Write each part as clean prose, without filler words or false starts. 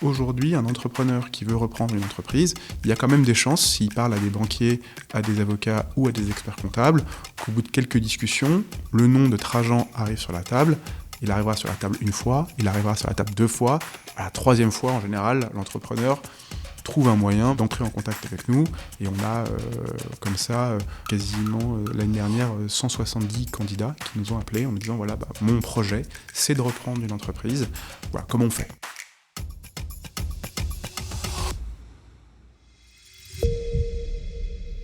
Aujourd'hui, un entrepreneur qui veut reprendre une entreprise, il y a quand même des chances, s'il parle à des banquiers, à des avocats ou à des experts comptables, qu'au bout de quelques discussions, le nom de Trajan arrive sur la table. Il arrivera sur la table une fois, il arrivera sur la table deux fois. À la troisième fois, en général, l'entrepreneur trouve un moyen d'entrer en contact avec nous. Et on a comme ça quasiment l'année dernière 170 candidats qui nous ont appelés en nous disant voilà, mon projet, c'est de reprendre une entreprise. Voilà, comment on fait ?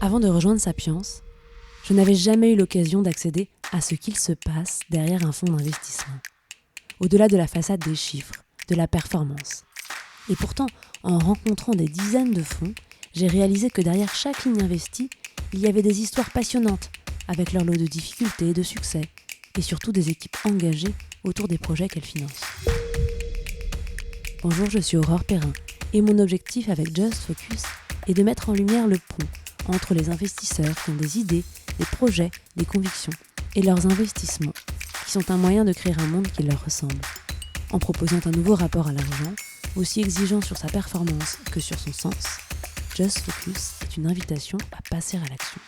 Avant de rejoindre Sapiens, je n'avais jamais eu l'occasion d'accéder à ce qu'il se passe derrière un fonds d'investissement. Au-delà de la façade des chiffres, de la performance. Et pourtant, en rencontrant des dizaines de fonds, j'ai réalisé que derrière chaque ligne investie, il y avait des histoires passionnantes, avec leur lot de difficultés et de succès, et surtout des équipes engagées autour des projets qu'elles financent. Bonjour, je suis Aurore Perrin, et mon objectif avec Just Focus est de mettre en lumière le pont entre les investisseurs qui ont des idées, des projets, des convictions, et leurs investissements, qui sont un moyen de créer un monde qui leur ressemble. En proposant un nouveau rapport à l'argent, aussi exigeant sur sa performance que sur son sens, Just Focus est une invitation à passer à l'action.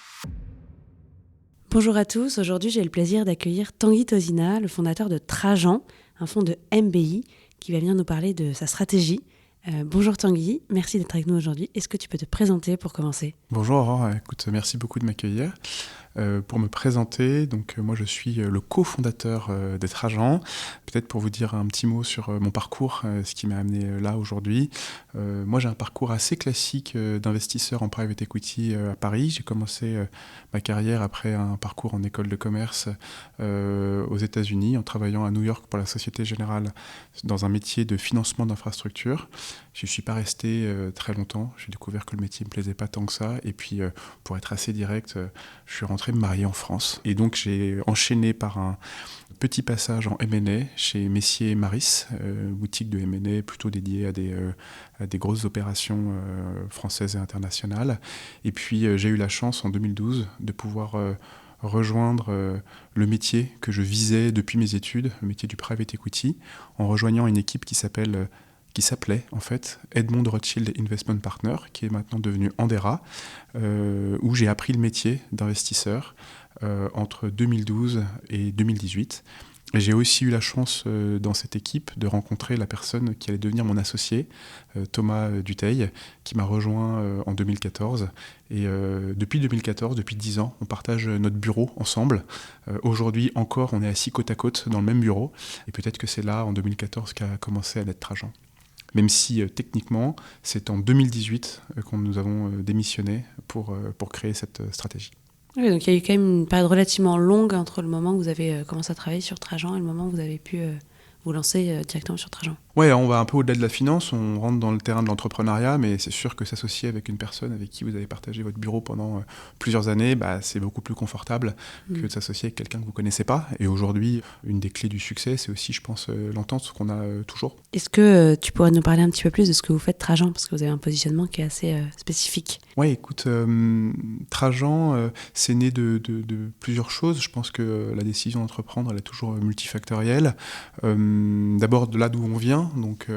Bonjour à tous, aujourd'hui j'ai le plaisir d'accueillir Tanguy Tozina, le fondateur de Trajan, un fonds de MBI, qui va venir nous parler de sa stratégie. Bonjour Tanguy, merci d'être avec nous aujourd'hui. Est-ce que tu peux te présenter pour commencer ? Bonjour Aurore, écoute, merci beaucoup de m'accueillir. Pour me présenter, donc moi je suis le cofondateur de Trajan. Peut-être pour vous dire un petit mot sur mon parcours, ce qui m'a amené là aujourd'hui. Moi j'ai un parcours assez classique d'investisseur en private equity à Paris. J'ai commencé ma carrière après un parcours en école de commerce aux États-Unis, en travaillant à New York pour la Société Générale dans un métier de financement d'infrastructures. Je ne suis pas resté très longtemps. J'ai découvert que le métier ne me plaisait pas tant que ça. Et puis, pour être assez direct, je suis rentré me marier en France. Et donc, j'ai enchaîné par un petit passage en M&A chez Messier Maris, boutique de M&A plutôt dédiée à des grosses opérations françaises et internationales. Et puis, j'ai eu la chance en 2012 de pouvoir rejoindre le métier que je visais depuis mes études, le métier du private equity, en rejoignant une équipe qui s'appelait en fait Edmond de Rothschild Investment Partner, qui est maintenant devenu Andera, où j'ai appris le métier d'investisseur entre 2012 et 2018. Et j'ai aussi eu la chance dans cette équipe de rencontrer la personne qui allait devenir mon associé, Thomas Dutheil, qui m'a rejoint en 2014. Et depuis 2014, depuis 10 ans, on partage notre bureau ensemble. Aujourd'hui encore, on est assis côte à côte dans le même bureau. Et peut-être que c'est là, en 2014, qu'a commencé à naître Trajan. Même si techniquement, c'est en 2018 que nous avons démissionné pour créer cette stratégie. Oui, donc il y a eu quand même une période relativement longue entre le moment où vous avez commencé à travailler sur Trajan et le moment où vous avez pu vous lancer directement sur Trajan. Ouais, on va un peu au-delà de la finance, on rentre dans le terrain de l'entrepreneuriat, mais c'est sûr que s'associer avec une personne avec qui vous avez partagé votre bureau pendant plusieurs années, c'est beaucoup plus confortable que de s'associer avec quelqu'un que vous ne connaissez pas. Et aujourd'hui, une des clés du succès, c'est aussi, je pense, l'entente qu'on a toujours. Est-ce que tu pourrais nous parler un petit peu plus de ce que vous faites Trajan, parce que vous avez un positionnement qui est assez spécifique. Oui, écoute, Trajan, c'est né de plusieurs choses. Je pense que la décision d'entreprendre, elle est toujours multifactorielle. D'abord, de là d'où on vient, donc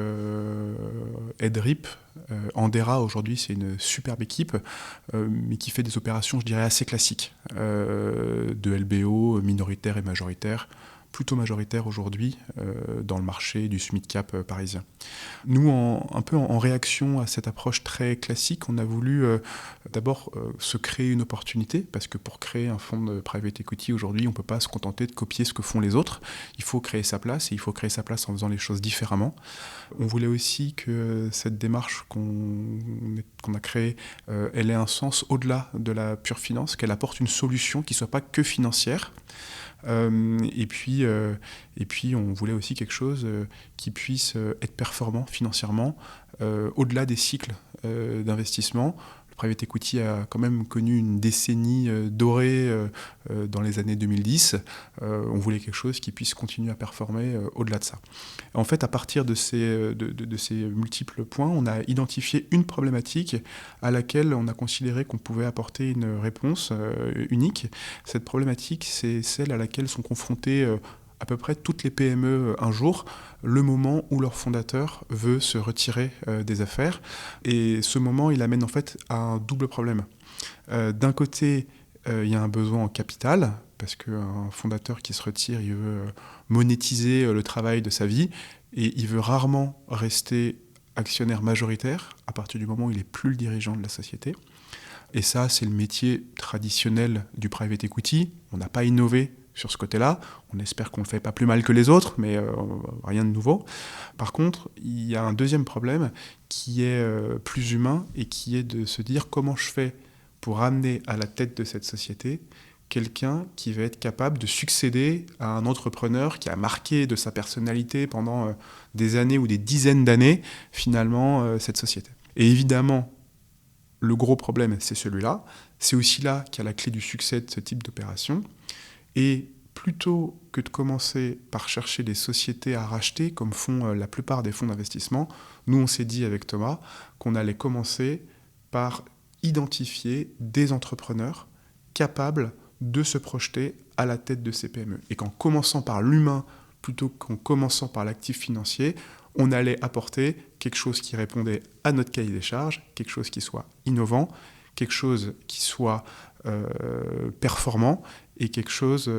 EdRip, Andera aujourd'hui c'est une superbe équipe, mais qui fait des opérations, je dirais, assez classiques, de LBO minoritaire et majoritaire, plutôt majoritaire aujourd'hui dans le marché du mid-cap parisien. Nous, un peu en réaction à cette approche très classique, on a voulu d'abord se créer une opportunité, parce que pour créer un fonds de private equity aujourd'hui, on ne peut pas se contenter de copier ce que font les autres. Il faut créer sa place, et il faut créer sa place en faisant les choses différemment. On voulait aussi que cette démarche qu'on a créée, elle ait un sens au-delà de la pure finance, qu'elle apporte une solution qui ne soit pas que financière. Et puis, on voulait aussi quelque chose qui puisse être performant financièrement au-delà des cycles d'investissement. Le private equity a quand même connu une décennie dorée dans les années 2010. On voulait quelque chose qui puisse continuer à performer au-delà de ça. En fait, à partir de ces multiples points, on a identifié une problématique à laquelle on a considéré qu'on pouvait apporter une réponse unique. Cette problématique, c'est celle à laquelle sont confrontés à peu près toutes les PME un jour le moment où leur fondateur veut se retirer des affaires. Et ce moment, il amène en fait à un double problème. D'un côté, il y a un besoin en capital, parce qu'un fondateur qui se retire, il veut monétiser le travail de sa vie, et il veut rarement rester actionnaire majoritaire à partir du moment où il n'est plus le dirigeant de la société. Et ça, c'est le métier traditionnel du private equity. On n'a pas innové sur ce côté-là. On espère qu'on ne le fait pas plus mal que les autres, mais rien de nouveau. Par contre, il y a un deuxième problème qui est plus humain et qui est de se dire comment je fais pour amener à la tête de cette société quelqu'un qui va être capable de succéder à un entrepreneur qui a marqué de sa personnalité pendant des années ou des dizaines d'années, finalement, cette société. Et évidemment, le gros problème, c'est celui-là. C'est aussi là qu'il y a la clé du succès de ce type d'opération. Et plutôt que de commencer par chercher des sociétés à racheter, comme font la plupart des fonds d'investissement, nous, on s'est dit avec Thomas qu'on allait commencer par identifier des entrepreneurs capables de se projeter à la tête de ces PME. Et qu'en commençant par l'humain, plutôt qu'en commençant par l'actif financier, on allait apporter quelque chose qui répondait à notre cahier des charges, quelque chose qui soit innovant, quelque chose qui soit performant et quelque chose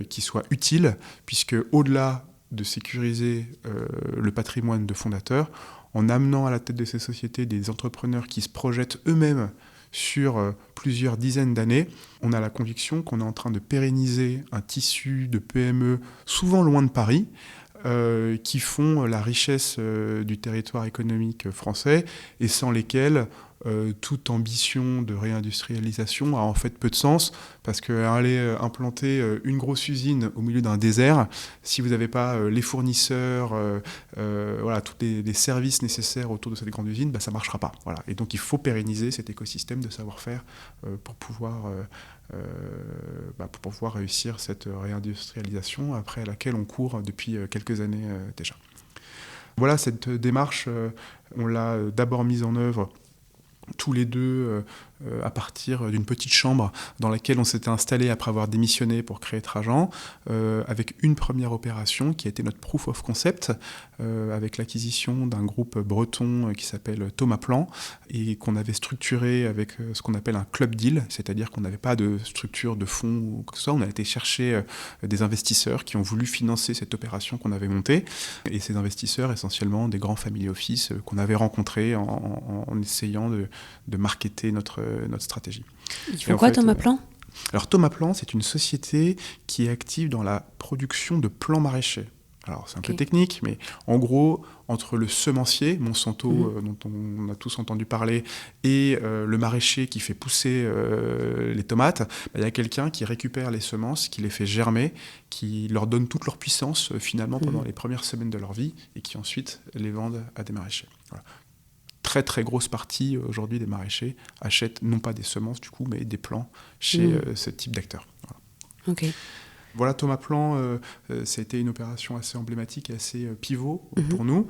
qui soit utile, puisque au-delà de sécuriser le patrimoine de fondateurs, en amenant à la tête de ces sociétés des entrepreneurs qui se projettent eux-mêmes sur plusieurs dizaines d'années, on a la conviction qu'on est en train de pérenniser un tissu de PME souvent loin de Paris, qui font la richesse du territoire économique français et sans lesquels toute ambition de réindustrialisation a en fait peu de sens, parce qu'aller implanter une grosse usine au milieu d'un désert, si vous n'avez pas les fournisseurs, voilà, tous les services nécessaires autour de cette grande usine, ça ne marchera pas. Voilà. Et donc il faut pérenniser cet écosystème de savoir-faire pour pouvoir réussir cette réindustrialisation après laquelle on court depuis quelques années déjà. Voilà, cette démarche, on l'a d'abord mise en œuvre tous les deux à partir d'une petite chambre dans laquelle on s'était installé après avoir démissionné pour créer Trajan, avec une première opération qui a été notre proof of concept, avec l'acquisition d'un groupe breton qui s'appelle Thomas Plan, et qu'on avait structuré avec ce qu'on appelle un club deal, c'est-à-dire qu'on n'avait pas de structure de fonds ou quoi que ce soit. On a été chercher des investisseurs qui ont voulu financer cette opération qu'on avait montée, et ces investisseurs, essentiellement des grands family office qu'on avait rencontrés en essayant de marketer notre stratégie. Ils font quoi, Thomas Plan ? Alors Thomas Plan, c'est une société qui est active dans la production de plants maraîchers. Alors c'est un peu technique, mais en gros, entre le semencier, Monsanto, dont on a tous entendu parler, et le maraîcher qui fait pousser les tomates, il y a quelqu'un qui récupère les semences, qui les fait germer, qui leur donne toute leur puissance finalement pendant les premières semaines de leur vie, et qui ensuite les vendent à des maraîchers. Voilà. Très très grosse partie aujourd'hui des maraîchers achètent non pas des semences du coup, mais des plants chez ce type d'acteurs. Voilà. Ok. Voilà, Thomas Plan, ça a été une opération assez emblématique et assez pivot pour nous.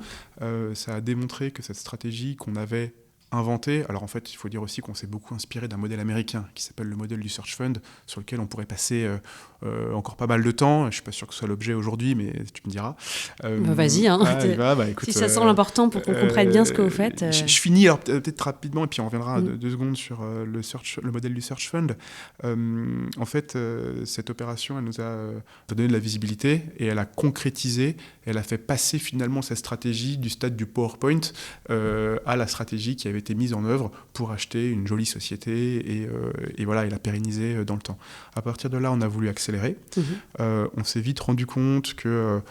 Ça a démontré que cette stratégie qu'on avait inventée, alors en fait, il faut dire aussi qu'on s'est beaucoup inspiré d'un modèle américain qui s'appelle le modèle du Search Fund, sur lequel on pourrait passer encore pas mal de temps. Je ne suis pas sûr que ce soit l'objet aujourd'hui, mais tu me diras. Vas-y, écoute, si ça semble important pour qu'on comprenne bien ce que vous faites. Je finis alors peut-être rapidement, et puis on reviendra deux secondes sur le modèle du Search Fund. En fait, cette opération, elle nous a donné de la visibilité et elle a concrétisé, elle a fait passer finalement cette stratégie du stade du PowerPoint à la stratégie qui avait été mise en œuvre pour acheter une jolie société et voilà, et la pérenniser dans le temps. À partir de là, on a voulu accélérer. On s'est vite rendu compte que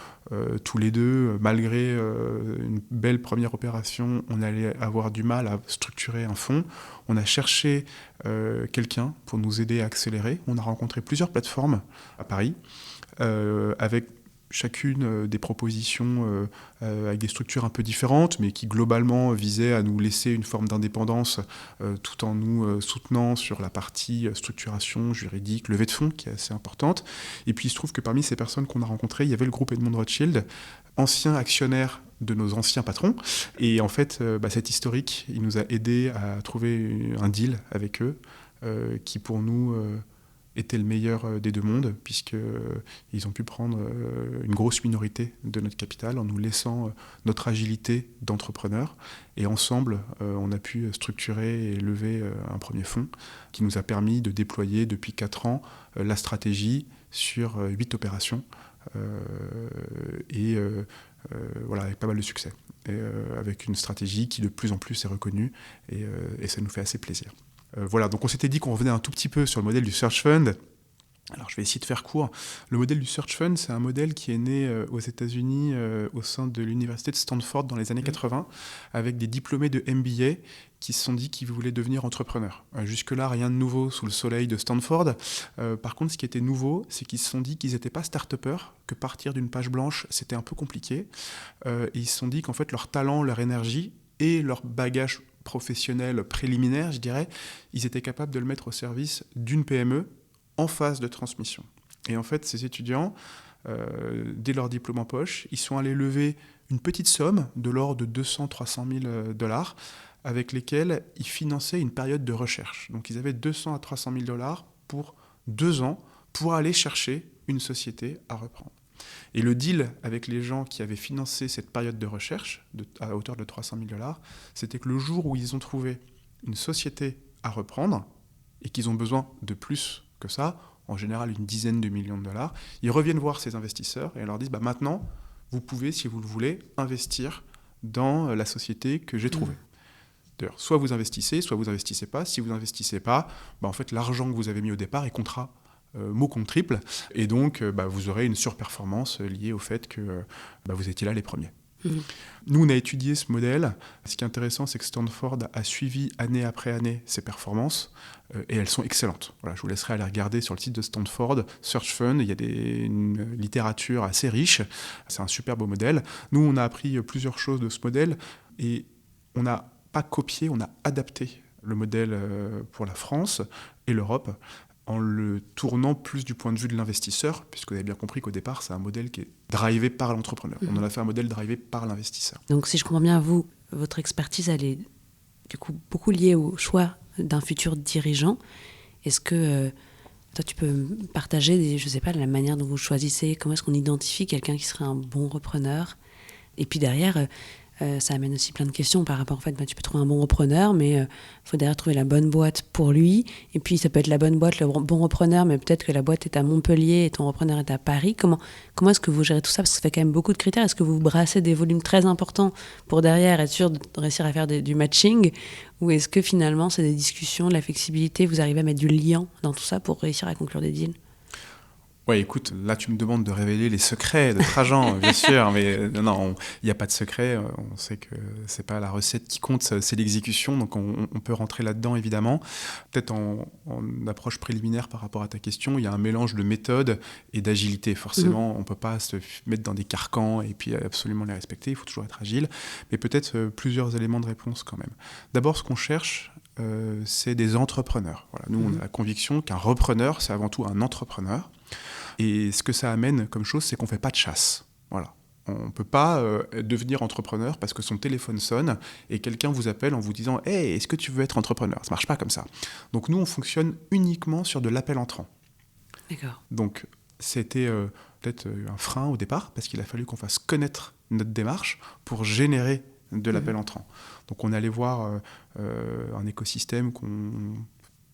tous les deux, malgré une belle première opération, on allait avoir du mal à structurer un fonds. On a cherché quelqu'un pour nous aider à accélérer. On a rencontré plusieurs plateformes à Paris, avec chacune des propositions avec des structures un peu différentes, mais qui globalement visaient à nous laisser une forme d'indépendance tout en nous soutenant sur la partie structuration juridique, levée de fonds, qui est assez importante. Et puis il se trouve que parmi ces personnes qu'on a rencontrées, il y avait le groupe Edmond Rothschild, ancien actionnaire de nos anciens patrons. Et en fait, cet historique, il nous a aidé à trouver un deal avec eux qui pour nous était le meilleur des deux mondes, puisqu'ils ont pu prendre une grosse minorité de notre capital en nous laissant notre agilité d'entrepreneur. Et ensemble, on a pu structurer et lever un premier fonds qui nous a permis de déployer depuis 4 ans la stratégie sur 8 opérations. Voilà, avec pas mal de succès. Et avec une stratégie qui de plus en plus est reconnue et ça nous fait assez plaisir. Voilà, donc on s'était dit qu'on revenait un tout petit peu sur le modèle du Search Fund. Alors je vais essayer de faire court. Le modèle du Search Fund, c'est un modèle qui est né aux États-Unis au sein de l'université de Stanford dans les années 80, avec des diplômés de MBA qui se sont dit qu'ils voulaient devenir entrepreneurs. Jusque-là, rien de nouveau sous le soleil de Stanford. Par contre, ce qui était nouveau, c'est qu'ils se sont dit qu'ils n'étaient pas start-upers, que partir d'une page blanche, c'était un peu compliqué. Et ils se sont dit qu'en fait, leur talent, leur énergie et leur bagage professionnel préliminaire, je dirais, ils étaient capables de le mettre au service d'une PME en phase de transmission. Et en fait, ces étudiants, dès leur diplôme en poche, ils sont allés lever une petite somme de l'ordre de 200-300 000 dollars avec lesquels ils finançaient une période de recherche. Donc ils avaient 200 à 300 000 dollars pour 2 ans pour aller chercher une société à reprendre. Et le deal avec les gens qui avaient financé cette période de recherche à hauteur de 300 000 dollars, c'était que le jour où ils ont trouvé une société à reprendre et qu'ils ont besoin de plus que ça, en général une dizaine de millions de dollars, ils reviennent voir ces investisseurs et leur disent maintenant, vous pouvez, si vous le voulez, investir dans la société que j'ai trouvée. D'ailleurs, soit vous investissez, soit vous investissez pas. Si vous n'investissez pas, en fait, l'argent que vous avez mis au départ est contrat mot contre triple, et donc vous aurez une surperformance liée au fait que vous étiez là les premiers. Nous, on a étudié ce modèle. Ce qui est intéressant, c'est que Stanford a suivi année après année ses performances et elles sont excellentes. Voilà, je vous laisserai aller regarder sur le site de Stanford, Search Fund, il y a une littérature assez riche. C'est un super beau modèle. Nous, on a appris plusieurs choses de ce modèle et on n'a pas copié, on a adapté le modèle pour la France et l'Europe, en le tournant plus du point de vue de l'investisseur, puisque vous avez bien compris qu'au départ, c'est un modèle qui est drivé par l'entrepreneur. On en a fait un modèle drivé par l'investisseur. Donc si je comprends bien, votre expertise, elle est du coup beaucoup liée au choix d'un futur dirigeant. Est-ce que toi, tu peux partager, je ne sais pas, la manière dont vous choisissez, comment est-ce qu'on identifie quelqu'un qui serait un bon repreneur ? Et puis derrière, ça amène aussi plein de questions par rapport, en fait, tu peux trouver un bon repreneur, mais il faut derrière trouver la bonne boîte pour lui. Et puis ça peut être la bonne boîte, le bon repreneur, mais peut-être que la boîte est à Montpellier et ton repreneur est à Paris. Comment est-ce que vous gérez tout ça ? Parce que ça fait quand même beaucoup de critères. Est-ce que vous brassez des volumes très importants pour derrière être sûr de réussir à faire du matching ? Ou est-ce que finalement c'est des discussions, de la flexibilité, vous arrivez à mettre du liant dans tout ça pour réussir à conclure des deals ? Ouais, écoute, là tu me demandes de révéler les secrets de Trajan, bien sûr, mais non, il n'y a pas de secret. On sait que c'est pas la recette qui compte, c'est l'exécution, donc on peut rentrer là-dedans évidemment. Peut-être en approche préliminaire par rapport à ta question, il y a un mélange de méthode et d'agilité. Forcément, on peut pas se mettre dans des carcans et puis absolument les respecter. Il faut toujours être agile, mais peut-être plusieurs éléments de réponse quand même. D'abord, ce qu'on cherche, c'est des entrepreneurs. Voilà, nous, on a la conviction qu'un repreneur, c'est avant tout un entrepreneur. Et ce que ça amène comme chose, c'est qu'on ne fait pas de chasse. Voilà. On ne peut pas devenir entrepreneur parce que son téléphone sonne et quelqu'un vous appelle en vous disant « Hey, est-ce que tu veux être entrepreneur ?» Ça ne marche pas comme ça. Donc nous, on fonctionne uniquement sur de l'appel entrant. D'accord. Donc c'était peut-être un frein au départ parce qu'il a fallu qu'on fasse connaître notre démarche pour générer de l'appel entrant. Donc on allait voir un écosystème qu'on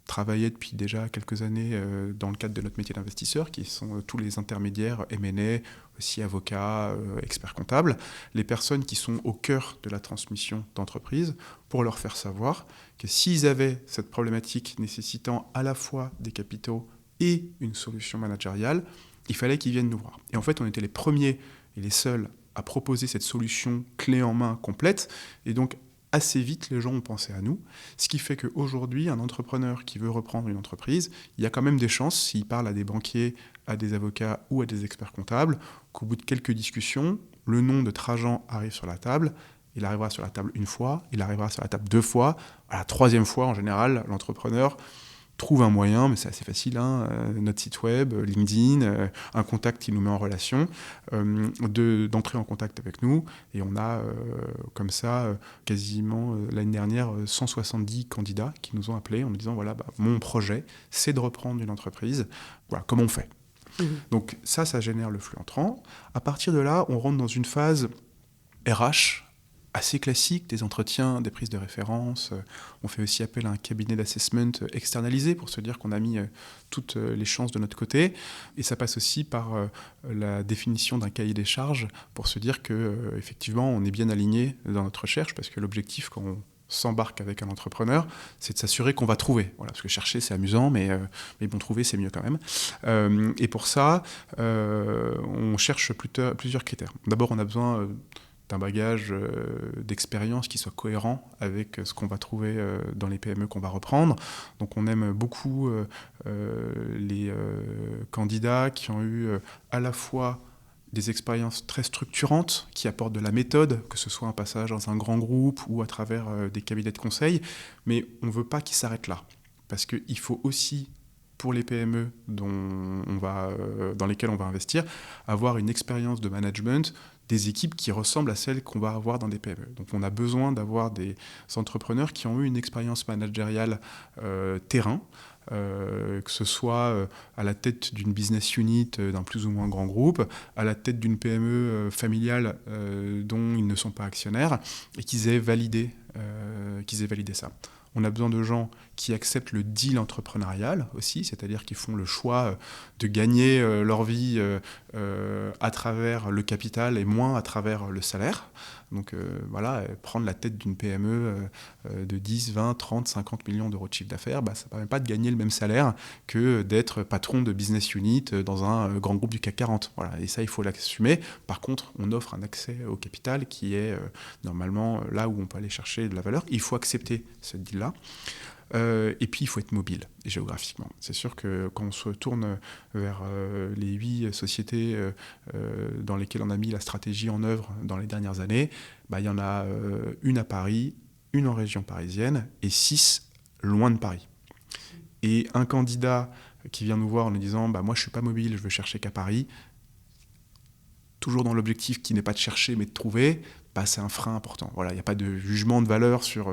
travaillait depuis déjà quelques années dans le cadre de notre métier d'investisseur, qui sont tous les intermédiaires M&A, aussi avocats, experts comptables, les personnes qui sont au cœur de la transmission d'entreprise, pour leur faire savoir que s'ils avaient cette problématique nécessitant à la fois des capitaux et une solution managériale, il fallait qu'ils viennent nous voir. Et en fait, on était les premiers et les seuls à proposer cette solution clé en main complète, et donc assez vite, les gens ont pensé à nous, ce qui fait qu'aujourd'hui, un entrepreneur qui veut reprendre une entreprise, il y a quand même des chances, s'il parle à des banquiers, à des avocats ou à des experts comptables, qu'au bout de quelques discussions, le nom de Trajan arrive sur la table. Il arrivera sur la table une fois, il arrivera sur la table 2 fois. À la 3e fois, en général, l'entrepreneur trouve un moyen, mais c'est assez facile, notre site web, LinkedIn, un contact qui nous met en relation, d'entrer en contact avec nous. Et on a comme ça quasiment l'année dernière 170 candidats qui nous ont appelés en nous disant voilà, mon projet, c'est de reprendre une entreprise. Voilà, comment on fait ? Donc ça génère le flux entrant. À partir de là, on rentre dans une phase RH assez classique, des entretiens, des prises de référence. On fait aussi appel à un cabinet d'assessment externalisé pour se dire qu'on a mis toutes les chances de notre côté. Et ça passe aussi par la définition d'un cahier des charges pour se dire qu'effectivement, on est bien aligné dans notre recherche, parce que l'objectif, quand on s'embarque avec un entrepreneur, c'est de s'assurer qu'on va trouver. Voilà, parce que chercher, c'est amusant, mais bon, trouver, c'est mieux quand même. Et pour ça, on cherche plusieurs critères. D'abord, on a besoin d'un bagage d'expérience qui soit cohérent avec ce qu'on va trouver dans les PME qu'on va reprendre. Donc on aime beaucoup les candidats qui ont eu à la fois des expériences très structurantes qui apportent de la méthode, que ce soit un passage dans un grand groupe ou à travers des cabinets de conseil, mais on ne veut pas qu'ils s'arrêtent là. Parce qu'il faut aussi, pour les PME dans lesquelles on va investir, avoir une expérience de management des équipes qui ressemblent à celles qu'on va avoir dans des PME. Donc on a besoin d'avoir des entrepreneurs qui ont eu une expérience managériale terrain, que ce soit à la tête d'une business unit d'un plus ou moins grand groupe, à la tête d'une PME familiale dont ils ne sont pas actionnaires, et qu'ils aient validé ça. On a besoin de gens qui acceptent le deal entrepreneurial aussi, c'est-à-dire qui font le choix de gagner leur vie à travers le capital et moins à travers le salaire. Donc prendre la tête d'une PME de 10, 20, 30, 50 millions d'euros de chiffre d'affaires, ça ne permet pas de gagner le même salaire que d'être patron de business unit dans un grand groupe du CAC 40. Voilà. Et ça, il faut l'assumer. Par contre, on offre un accès au capital qui est normalement là où on peut aller chercher de la valeur. Il faut accepter ce deal-là. Et puis, il faut être mobile géographiquement. C'est sûr que quand on se tourne vers les 8 sociétés dans lesquelles on a mis la stratégie en œuvre dans les dernières années, il y en a une à Paris, une en région parisienne et 6 loin de Paris. Et un candidat qui vient nous voir en nous disant moi, je ne suis pas mobile, je veux chercher qu'à Paris, toujours dans l'objectif qui n'est pas de chercher mais de trouver, c'est un frein important. Voilà, il n'y a pas de jugement de valeur sur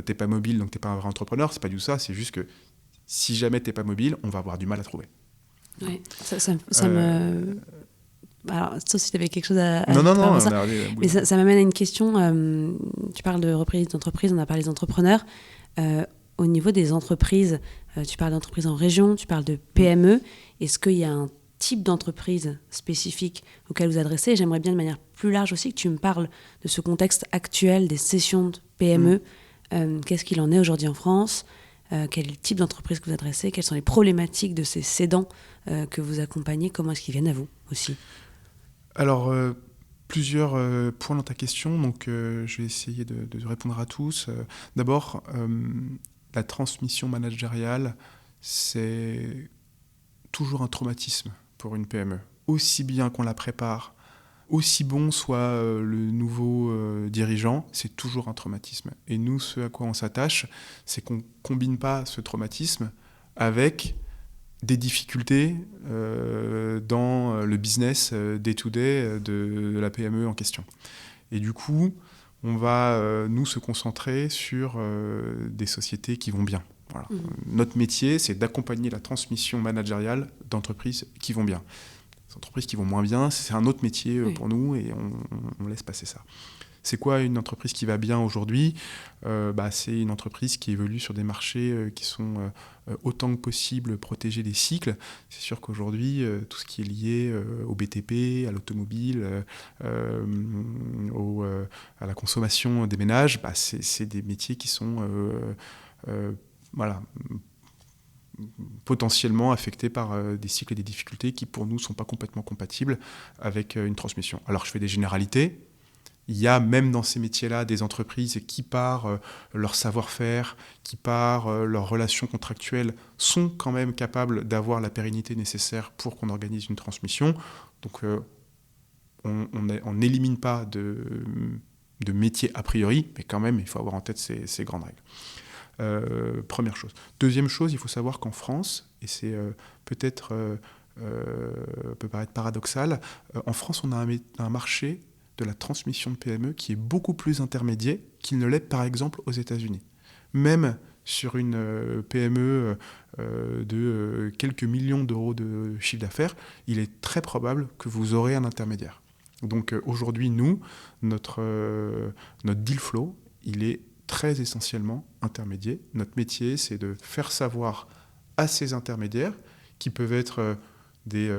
t'es pas mobile donc t'es pas un vrai entrepreneur, c'est pas du tout ça, c'est juste que si jamais t'es pas mobile, on va avoir du mal à trouver. Ouais, ça me... Alors, sauf si tu avais quelque chose à non, ça. Mais ça m'amène à une question. Tu parles de reprise d'entreprise, on a parlé des entrepreneurs. Au niveau des entreprises, tu parles d'entreprises en région, tu parles de PME. Est-ce qu'il y a un type d'entreprise spécifique auquel vous adressez? J'aimerais bien de manière plus large aussi que tu me parles de ce contexte actuel des cessions de PME. Qu'est-ce qu'il en est aujourd'hui en France? Quel type d'entreprise que vous adressez? Quelles sont les problématiques de ces cédants que vous accompagnez? Comment est-ce qu'ils viennent à vous aussi? Alors, plusieurs points dans ta question, donc je vais essayer de répondre à tous. D'abord, la transmission managériale, c'est toujours un traumatisme pour une PME. Aussi bien qu'on la prépare, aussi bon soit le nouveau dirigeant, c'est toujours un traumatisme. Et nous, ce à quoi on s'attache, c'est qu'on ne combine pas ce traumatisme avec des difficultés dans le business day-to-day de la PME en question. Et du coup, on va nous se concentrer sur des sociétés qui vont bien. Voilà. Notre métier, c'est d'accompagner la transmission managériale d'entreprises qui vont bien. Les entreprises qui vont moins bien, c'est un autre métier pour nous et on laisse passer ça. C'est quoi une entreprise qui va bien aujourd'hui ? C'est une entreprise qui évolue sur des marchés qui sont autant que possible protégés des cycles. C'est sûr qu'aujourd'hui, tout ce qui est lié au BTP, à l'automobile, à la consommation des ménages, c'est des métiers qui sont potentiellement affectés par des cycles et des difficultés qui, pour nous, ne sont pas complètement compatibles avec une transmission. Alors, je fais des généralités. Il y a même dans ces métiers-là des entreprises qui, par leur savoir-faire, qui, par leurs relations contractuelles, sont quand même capables d'avoir la pérennité nécessaire pour qu'on organise une transmission. Donc, on n'élimine pas de métiers a priori, mais quand même, il faut avoir en tête ces grandes règles. Première chose. Deuxième chose, il faut savoir qu'en France, et c'est peut-être peut paraître paradoxal, en France, on a un marché de la transmission de PME qui est beaucoup plus intermédiaire qu'il ne l'est par exemple aux États-Unis. Même sur une PME de quelques millions d'euros de chiffre d'affaires, il est très probable que vous aurez un intermédiaire. Donc aujourd'hui, nous, notre deal flow, il est très essentiellement intermédiaire. Notre métier, c'est de faire savoir à ces intermédiaires, qui peuvent être des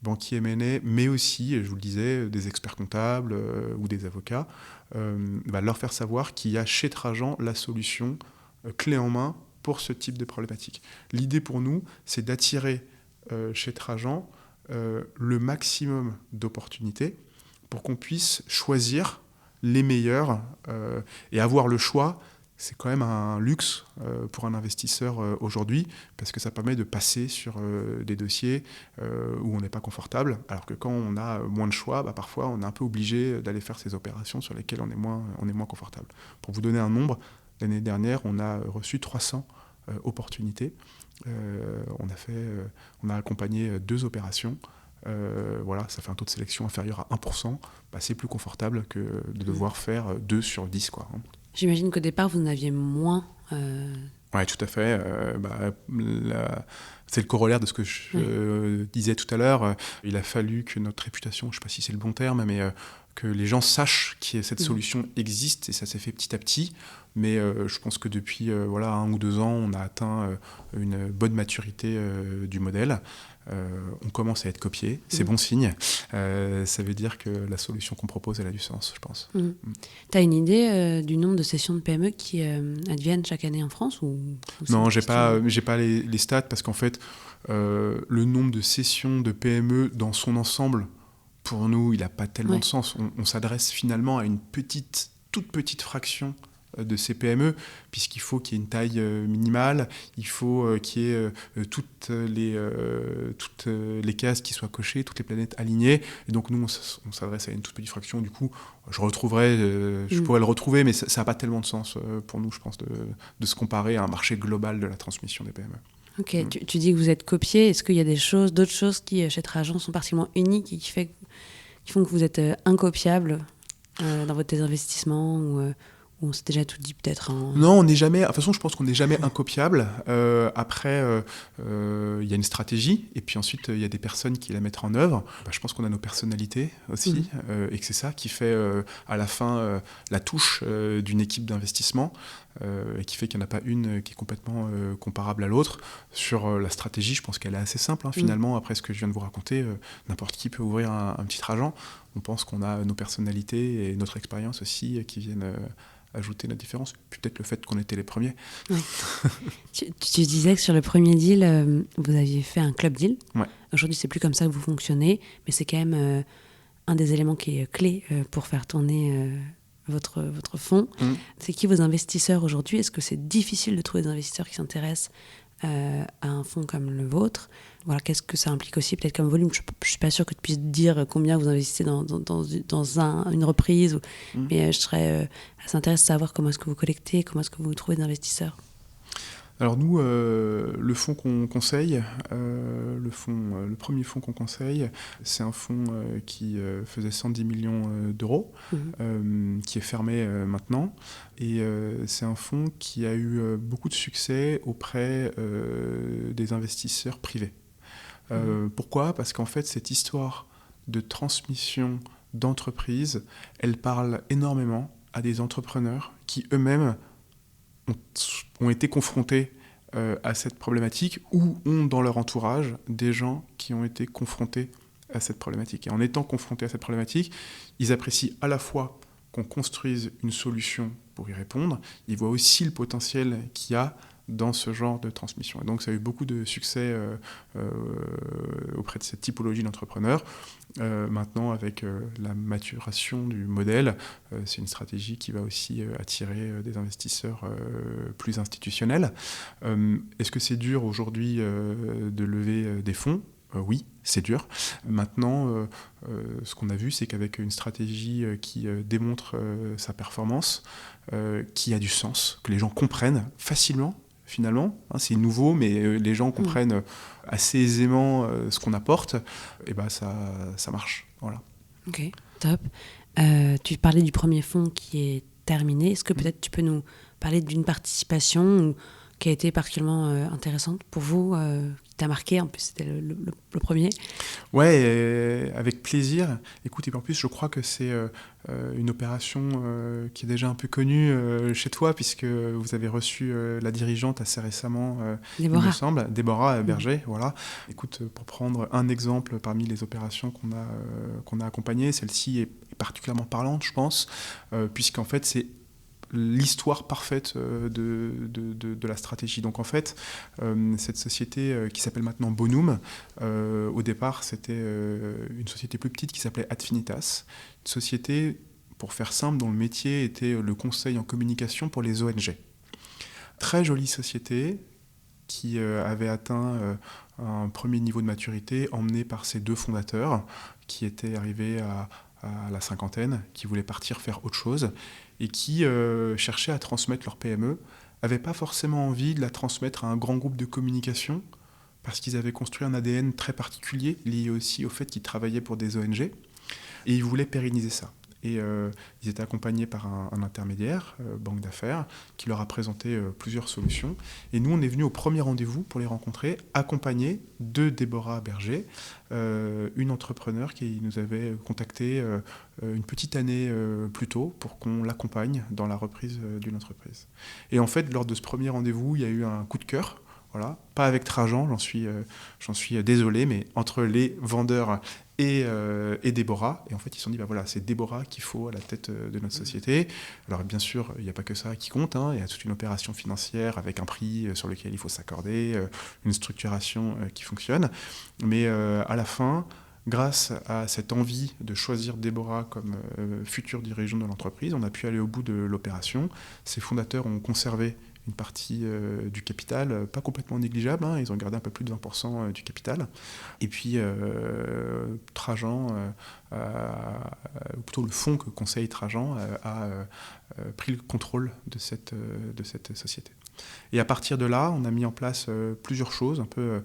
banquiers M&A, mais aussi, je vous le disais, des experts comptables ou des avocats, leur faire savoir qu'il y a chez Trajan la solution clé en main pour ce type de problématique. L'idée pour nous, c'est d'attirer chez Trajan le maximum d'opportunités pour qu'on puisse choisir les meilleurs et avoir le choix. C'est quand même un luxe pour un investisseur aujourd'hui, parce que ça permet de passer sur des dossiers où on n'est pas confortable, alors que quand on a moins de choix, parfois on est un peu obligé d'aller faire ces opérations sur lesquelles on est moins confortable. Pour vous donner un nombre, l'année dernière, on a reçu 300 opportunités. On a accompagné 2 opérations. Ça fait un taux de sélection inférieur à 1%. C'est plus confortable que de devoir faire 2 sur 10, quoi. J'imagine qu'au départ, vous en aviez moins. Oui, tout à fait. C'est le corollaire de ce que je disais tout à l'heure. Il a fallu que notre réputation, je ne sais pas si c'est le bon terme, mais que les gens sachent que cette solution existe, et ça s'est fait petit à petit. Mais je pense que depuis 1 ou 2 ans, on a atteint une bonne maturité du modèle. On commence à être copié, c'est bon signe. Ça veut dire que la solution qu'on propose, elle a du sens, je pense. Tu as une idée du nombre de sessions de PME qui adviennent chaque année en France ou Non, j'ai pas les stats, parce qu'en fait, le nombre de sessions de PME dans son ensemble, pour nous, il n'a pas tellement de sens. On s'adresse finalement à une toute petite fraction de ces PME, puisqu'il faut qu'il y ait une taille minimale, il faut qu'il y ait toutes les cases qui soient cochées, toutes les planètes alignées. Et donc nous, on s'adresse à une toute petite fraction. Du coup, je pourrais le retrouver, mais ça n'a pas tellement de sens pour nous, je pense, de se comparer à un marché global de la transmission des PME. Ok, tu dis que vous êtes copié. Est-ce qu'il y a d'autres choses qui, chez Trajan, sont particulièrement uniques et qui font que vous êtes incopiable dans votre désinvestissement ou on s'est déjà tout dit peut-être Non, on n'est jamais... De toute façon, je pense qu'on n'est jamais incopiable. Après, il y a une stratégie, et puis ensuite, il y a des personnes qui la mettent en œuvre. Je pense qu'on a nos personnalités aussi, et que c'est ça qui fait, à la fin, la touche d'une équipe d'investissement, et qui fait qu'il n'y en a pas une qui est complètement comparable à l'autre. Sur la stratégie, je pense qu'elle est assez simple, finalement. Après ce que je viens de vous raconter, n'importe qui peut ouvrir un petit Trajan. On pense qu'on a nos personnalités et notre expérience aussi qui viennent... ajouter la différence, puis peut-être le fait qu'on était les premiers. Ouais. tu disais que sur le premier deal, vous aviez fait un club deal. Ouais. Aujourd'hui, c'est plus comme ça que vous fonctionnez, mais c'est quand même un des éléments qui est clé pour faire tourner votre fonds. C'est qui vos investisseurs aujourd'hui? Est-ce que c'est difficile de trouver des investisseurs qui s'intéressent à un fonds comme le vôtre? Voilà, qu'est-ce que ça implique aussi peut-être comme volume? Je ne suis pas sûre que tu puisses dire combien vous investissez dans une reprise, mais je serais assez intéressée de savoir comment est-ce que vous collectez, comment est-ce que vous trouvez des investisseurs. Alors nous, le fonds qu'on conseille, le premier fonds qu'on conseille, c'est un fonds qui faisait 110 millions d'euros, qui est fermé maintenant. Et c'est un fonds qui a eu beaucoup de succès auprès des investisseurs privés. Pourquoi ? Parce qu'en fait, cette histoire de transmission d'entreprise, elle parle énormément à des entrepreneurs qui eux-mêmes ont été confrontés à cette problématique ou ont dans leur entourage des gens qui ont été confrontés à cette problématique. Et en étant confrontés à cette problématique, ils apprécient à la fois qu'on construise une solution pour y répondre, ils voient aussi le potentiel qu'il y a dans ce genre de transmission. Et donc ça a eu beaucoup de succès auprès de cette typologie d'entrepreneurs. Maintenant, avec la maturation du modèle, c'est une stratégie qui va aussi attirer des investisseurs plus institutionnels. Est-ce que c'est dur aujourd'hui de lever des fonds ? Oui, c'est dur. Maintenant, ce qu'on a vu, c'est qu'avec une stratégie qui démontre sa performance, qui a du sens, que les gens comprennent facilement, finalement, hein, c'est nouveau, mais les gens comprennent assez aisément ce qu'on apporte, et ben ça marche. Voilà. Ok, top. Tu parlais du premier fonds qui est terminé. Est-ce que peut-être tu peux nous parler d'une participation qui a été particulièrement intéressante pour vous, qui t'a marqué? En plus, c'était le premier. Ouais, avec plaisir. Écoute, et en plus, je crois que c'est une opération qui est déjà un peu connue chez toi, puisque vous avez reçu la dirigeante assez récemment, il me semble, Déborah Berger. Voilà. Écoute, pour prendre un exemple parmi les opérations qu'on a accompagnées, celle-ci est particulièrement parlante, je pense, puisqu'en fait, c'est l'histoire parfaite de la stratégie. Donc en fait, cette société qui s'appelle maintenant Bonum, au départ c'était une société plus petite qui s'appelait Adfinitas, une société, pour faire simple, dont le métier était le conseil en communication pour les ONG. Très jolie société qui avait atteint un premier niveau de maturité, emmenée par ses 2 fondateurs qui étaient arrivés à la cinquantaine, qui voulaient partir faire autre chose et qui cherchaient à transmettre leur PME, n'avaient pas forcément envie de la transmettre à un grand groupe de communication parce qu'ils avaient construit un ADN très particulier lié aussi au fait qu'ils travaillaient pour des ONG et ils voulaient pérenniser ça. Et ils étaient accompagnés par un intermédiaire, banque d'affaires, qui leur a présenté plusieurs solutions. Et nous, on est venus au premier rendez-vous pour les rencontrer, accompagnés de Déborah Berger, une entrepreneure qui nous avait contacté une petite année plus tôt pour qu'on l'accompagne dans la reprise d'une entreprise. Et en fait, lors de ce premier rendez-vous, il y a eu un coup de cœur. Voilà. Pas avec Trajan, j'en suis désolé, mais entre les vendeurs et Déborah. Et en fait, ils se sont dit, voilà, c'est Déborah qu'il faut à la tête de notre société. Alors bien sûr, il n'y a pas que ça qui compte, hein. Il y a toute une opération financière avec un prix sur lequel il faut s'accorder, une structuration qui fonctionne. Mais à la fin, grâce à cette envie de choisir Déborah comme future dirigeante de l'entreprise, on a pu aller au bout de l'opération. Ses fondateurs ont conservé une partie du capital, pas complètement négligeable, hein, ils ont gardé un peu plus de 20% du capital. Et puis Trajan, ou plutôt le fonds que conseille Trajan, a pris le contrôle de cette société. Et à partir de là, on a mis en place plusieurs choses, un peu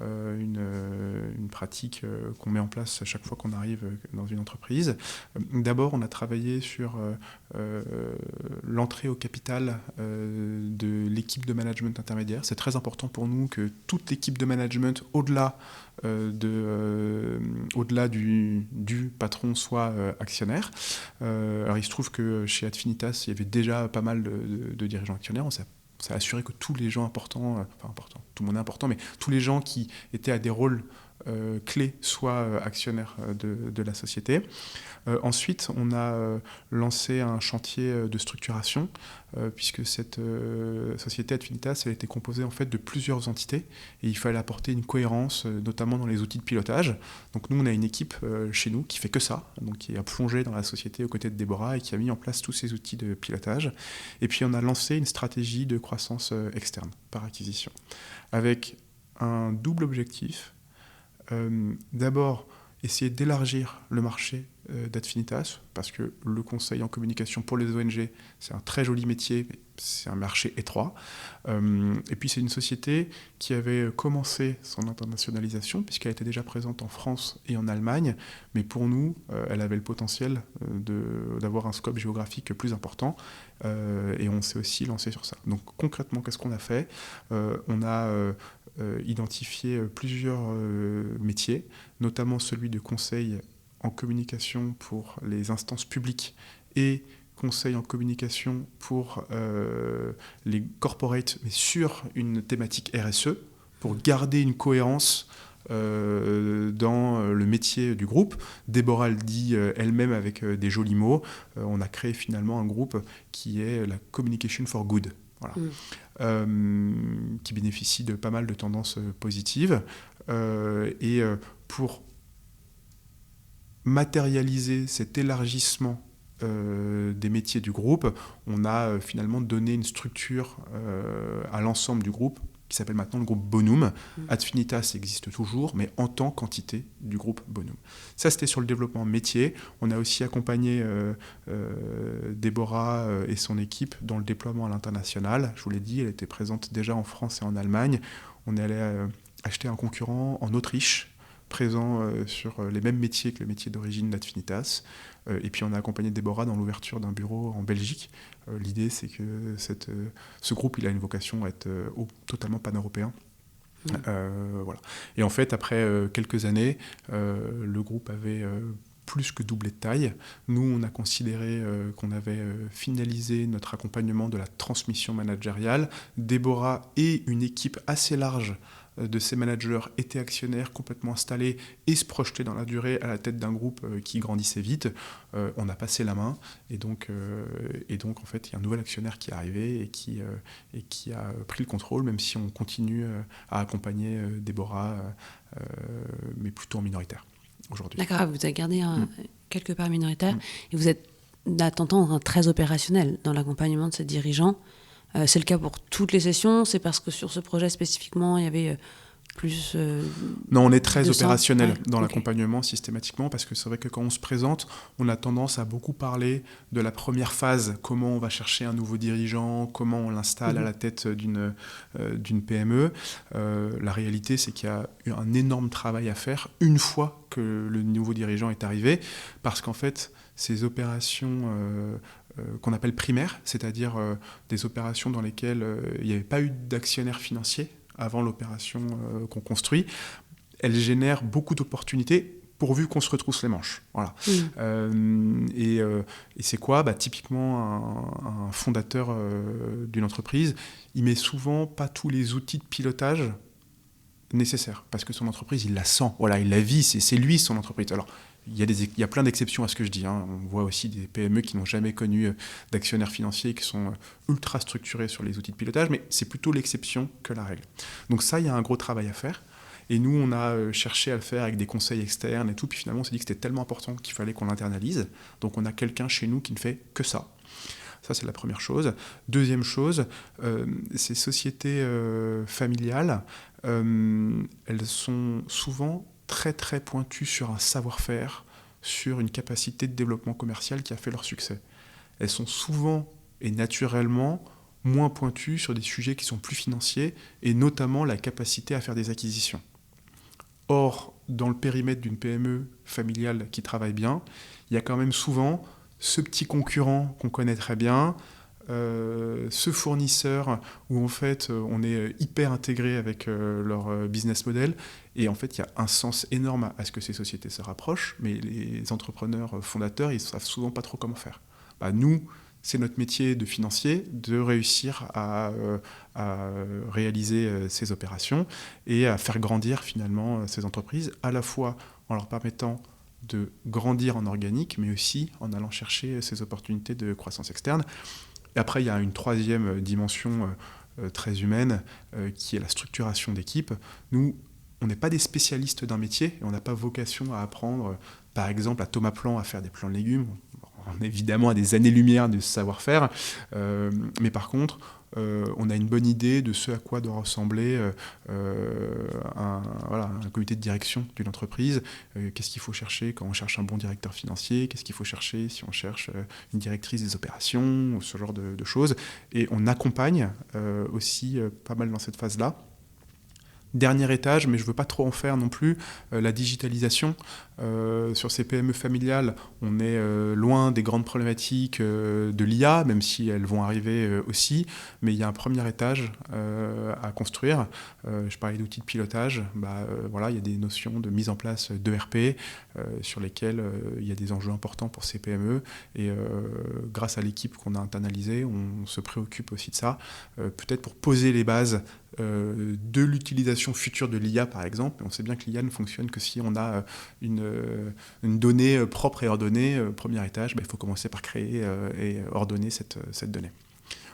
une pratique qu'on met en place à chaque fois qu'on arrive dans une entreprise. D'abord, on a travaillé sur l'entrée au capital de l'équipe de management intermédiaire. C'est très important pour nous que toute l'équipe de management, au-delà du patron, soit actionnaire. Alors, il se trouve que chez Adfinitas, il y avait déjà pas mal de dirigeants actionnaires. Ça a assuré que tous les gens importants, tout le monde est important, mais tous les gens qui étaient à des rôles clés soient actionnaires de la société. Ensuite, on a lancé un chantier de structuration, puisque cette société Adfinitas, elle était composée en fait de plusieurs entités, et il fallait apporter une cohérence, notamment dans les outils de pilotage. Donc nous, on a une équipe chez nous qui fait que ça, donc qui a plongé dans la société aux côtés de Déborah et qui a mis en place tous ces outils de pilotage. Et puis on a lancé une stratégie de croissance externe par acquisition, avec un double objectif. D'abord, essayer d'élargir le marché d'Adfinitas, parce que le conseil en communication pour les ONG, c'est un très joli métier, mais c'est un marché étroit. Et puis c'est une société qui avait commencé son internationalisation, puisqu'elle était déjà présente en France et en Allemagne, mais pour nous, elle avait le potentiel d'avoir un scope géographique plus important, et on s'est aussi lancé sur ça. Donc concrètement, qu'est-ce qu'on a fait ? On a identifié plusieurs métiers, notamment celui de conseil en communication pour les instances publiques et conseil en communication pour les corporates, mais sur une thématique RSE, pour garder une cohérence dans le métier du groupe. Déborah le dit elle-même avec des jolis mots. On a créé finalement un groupe qui est la Communication for Good. Voilà. Qui bénéficie de pas mal de tendances positives. Et pour matérialiser cet élargissement des métiers du groupe, on a finalement donné une structure à l'ensemble du groupe qui s'appelle maintenant le groupe Bonum. Adfinitas existe toujours, mais en tant qu'entité du groupe Bonum. Ça, c'était sur le développement métier. On a aussi accompagné Déborah et son équipe dans le déploiement à l'international. Je vous l'ai dit, elle était présente déjà en France et en Allemagne. On est allé acheter un concurrent en Autriche, présent sur les mêmes métiers que le métier d'origine d'Adfinitas. Et puis on a accompagné Déborah dans l'ouverture d'un bureau en Belgique. L'idée, c'est que ce groupe, il a une vocation à être totalement pan-européen. Voilà. Et en fait, après quelques années, le groupe avait plus que doublé de taille. Nous, on a considéré qu'on avait finalisé notre accompagnement de la transmission managériale. Déborah et une équipe assez large de ces managers étaient actionnaires complètement installés et se projetaient dans la durée à la tête d'un groupe qui grandissait vite. On a passé la main et donc en fait il y a un nouvel actionnaire qui est arrivé et qui a pris le contrôle, même si on continue à accompagner Déborah, mais plutôt en minoritaire aujourd'hui. D'accord, vous avez gardé quelque part minoritaire et vous êtes à t'entendre très opérationnel dans l'accompagnement de ces dirigeants. C'est le cas pour toutes les sessions? C'est parce que sur ce projet spécifiquement, il y avait plus... Non, on est très opérationnel dans l'accompagnement systématiquement, parce que c'est vrai que quand on se présente, on a tendance à beaucoup parler de la première phase, comment on va chercher un nouveau dirigeant, comment on l'installe à la tête d'une PME. La réalité, c'est qu'il y a eu un énorme travail à faire une fois que le nouveau dirigeant est arrivé, parce qu'en fait, ces opérations... qu'on appelle primaires, c'est-à-dire des opérations dans lesquelles il n'y avait pas eu d'actionnaire financier avant l'opération qu'on construit, elles génèrent beaucoup d'opportunités pourvu qu'on se retrousse les manches. Voilà. Et c'est quoi ? Typiquement, un fondateur d'une entreprise, il met souvent pas tous les outils de pilotage nécessaires, parce que son entreprise, il la sent, voilà, il la vit, c'est lui son entreprise. Alors, il y a plein d'exceptions à ce que je dis. On voit aussi des PME qui n'ont jamais connu d'actionnaires financiers, qui sont ultra structurés sur les outils de pilotage, mais c'est plutôt l'exception que la règle. Donc ça, il y a un gros travail à faire. Et nous, on a cherché à le faire avec des conseils externes et tout, puis finalement, on s'est dit que c'était tellement important qu'il fallait qu'on l'internalise. Donc on a quelqu'un chez nous qui ne fait que ça. Ça, c'est la première chose. Deuxième chose, ces sociétés familiales, elles sont souvent très très pointues sur un savoir-faire, sur une capacité de développement commercial qui a fait leur succès. Elles sont souvent et naturellement moins pointues sur des sujets qui sont plus financiers, et notamment la capacité à faire des acquisitions. Or, dans le périmètre d'une PME familiale qui travaille bien, il y a quand même souvent ce petit concurrent qu'on connaît très bien, ce fournisseur où en fait on est hyper intégré avec leur business model, et en fait il y a un sens énorme à ce que ces sociétés se rapprochent, mais les entrepreneurs fondateurs, ils savent souvent pas trop comment faire. Nous, c'est notre métier de financier de réussir à réaliser ces opérations et à faire grandir finalement ces entreprises, à la fois en leur permettant de grandir en organique, mais aussi en allant chercher ces opportunités de croissance externe. Et après, il y a une troisième dimension très humaine qui est la structuration d'équipe. Nous, on n'est pas des spécialistes d'un métier, et on n'a pas vocation à apprendre, par exemple, à Thomas Plan à faire des plants de légumes. On est évidemment à des années-lumière de ce savoir-faire, mais par contre, on a une bonne idée de ce à quoi doit ressembler un comité de direction d'une entreprise. Qu'est-ce qu'il faut chercher quand on cherche un bon directeur financier ? Qu'est-ce qu'il faut chercher si on cherche une directrice des opérations, ou ce genre de choses. Et on accompagne aussi pas mal dans cette phase-là. Dernier étage, mais je ne veux pas trop en faire non plus, la digitalisation. Sur ces PME familiales, on est loin des grandes problématiques de l'IA, même si elles vont arriver aussi, mais il y a un premier étage à construire. Je parlais d'outils de pilotage, il y a des notions de mise en place d'ERP sur lesquelles il y a des enjeux importants pour ces PME, et grâce à l'équipe qu'on a internalisée, on se préoccupe aussi de ça, peut-être pour poser les bases de l'utilisation future de l'IA, par exemple. On sait bien que l'IA ne fonctionne que si on a une donnée propre et ordonnée. Premier étage, il faut commencer par créer et ordonner cette donnée.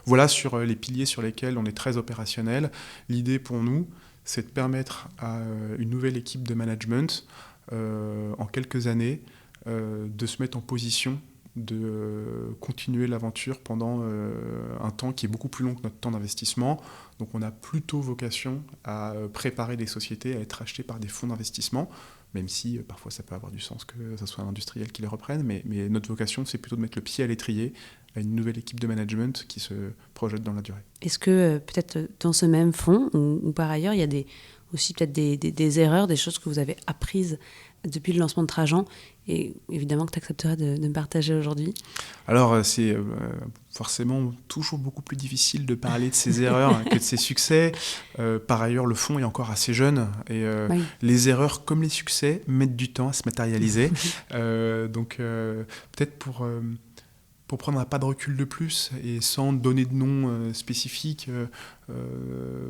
Voilà sur les piliers sur lesquels on est très opérationnel. L'idée pour nous, c'est de permettre à une nouvelle équipe de management, en quelques années, de se mettre en position de continuer l'aventure pendant un temps qui est beaucoup plus long que notre temps d'investissement. Donc on a plutôt vocation à préparer des sociétés à être achetées par des fonds d'investissement, même si parfois ça peut avoir du sens que ce soit un industriel qui les reprenne, mais notre vocation c'est plutôt de mettre le pied à l'étrier à une nouvelle équipe de management qui se projette dans la durée. Est-ce que peut-être dans ce même fonds ou par ailleurs, il y a aussi peut-être des erreurs, des choses que vous avez apprises depuis le lancement de Trajan et évidemment que tu accepteras de me partager aujourd'hui? Alors c'est forcément toujours beaucoup plus difficile de parler de ses erreurs que de ses succès. Par ailleurs, le fonds est encore assez jeune et Oui. les erreurs comme les succès mettent du temps à se matérialiser. Donc peut-être pour prendre un pas de recul de plus et sans donner de nom spécifique,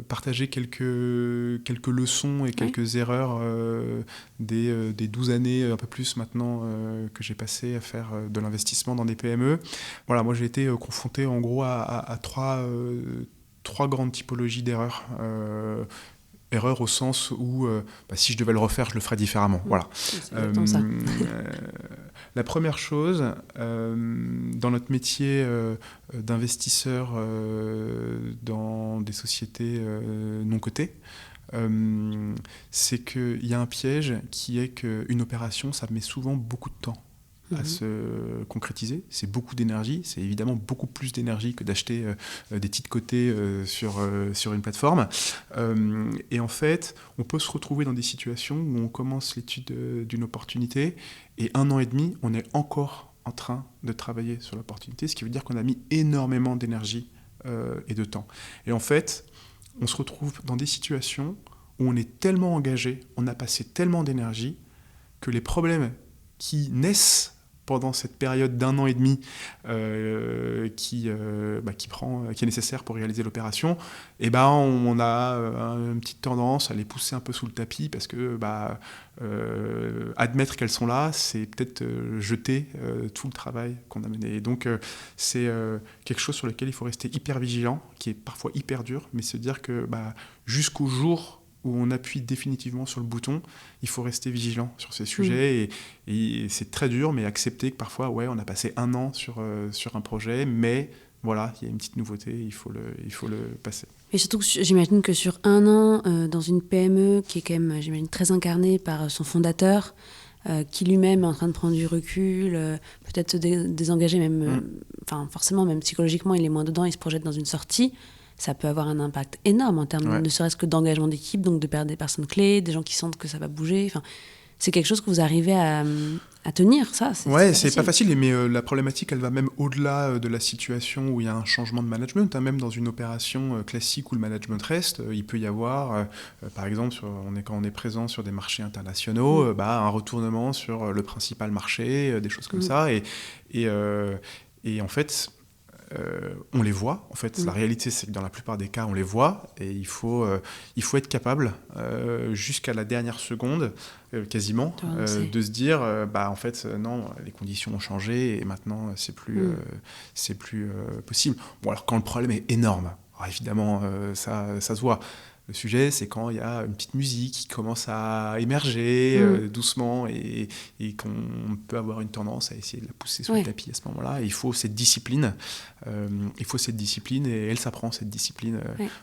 partager quelques leçons et quelques erreurs des 12 années, un peu plus maintenant, que j'ai passé à faire de l'investissement dans des PME. Voilà, moi j'ai été confronté en gros à trois grandes typologies d'erreurs. Erreur au sens où si je devais le refaire, je le ferais différemment. Voilà. C'est exactement ça. La première chose, dans notre métier d'investisseur dans des sociétés non cotées, c'est qu'il y a un piège qui est qu'une opération, ça met souvent beaucoup de temps à se concrétiser. C'est beaucoup d'énergie, c'est évidemment beaucoup plus d'énergie que d'acheter des titres cotés sur une plateforme. Et en fait, on peut se retrouver dans des situations où on commence l'étude d'une opportunité et 1 an et demi, on est encore en train de travailler sur l'opportunité, ce qui veut dire qu'on a mis énormément d'énergie et de temps. Et en fait, on se retrouve dans des situations où on est tellement engagé, on a passé tellement d'énergie que les problèmes qui naissent pendant cette période d'1 an et demi qui est nécessaire pour réaliser l'opération, on a une petite tendance à les pousser un peu sous le tapis parce que admettre qu'elles sont là, c'est peut-être jeter tout le travail qu'on a mené. Et donc c'est quelque chose sur lequel il faut rester hyper vigilant, qui est parfois hyper dur, mais se dire que jusqu'au jour où on appuie définitivement sur le bouton, il faut rester vigilant sur ces sujets et c'est très dur, mais accepter que parfois, on a passé 1 an sur un projet, mais voilà, il y a une petite nouveauté, il faut le passer. Et surtout, j'imagine que sur 1 an, dans une PME qui est quand même, j'imagine, très incarnée par son fondateur, qui lui-même est en train de prendre du recul, peut-être se désengager même, forcément, même psychologiquement, il est moins dedans, il se projette dans une sortie. Ça peut avoir un impact énorme en termes ne serait-ce que d'engagement d'équipe, donc de perdre des personnes clés, des gens qui sentent que ça va bouger. Enfin, c'est quelque chose que vous arrivez à tenir, ça. C'est pas facile, mais la problématique, elle va même au-delà de la situation où il y a un changement de management. Même dans une opération classique où le management reste, il peut y avoir, par exemple, quand on est présent sur des marchés internationaux, un retournement sur le principal marché, des choses comme ça. Et en fait... on les voit. En fait, la réalité, c'est que dans la plupart des cas, on les voit et il faut être capable, jusqu'à la dernière seconde, quasiment, de se dire, en fait, non, les conditions ont changé et maintenant, c'est plus possible. Bon, alors quand le problème est énorme, alors évidemment, ça se voit. Le sujet, c'est quand il y a une petite musique qui commence à émerger doucement et qu'on peut avoir une tendance à essayer de la pousser sous le tapis à ce moment-là. Et il faut cette discipline. Et elle s'apprend, cette discipline,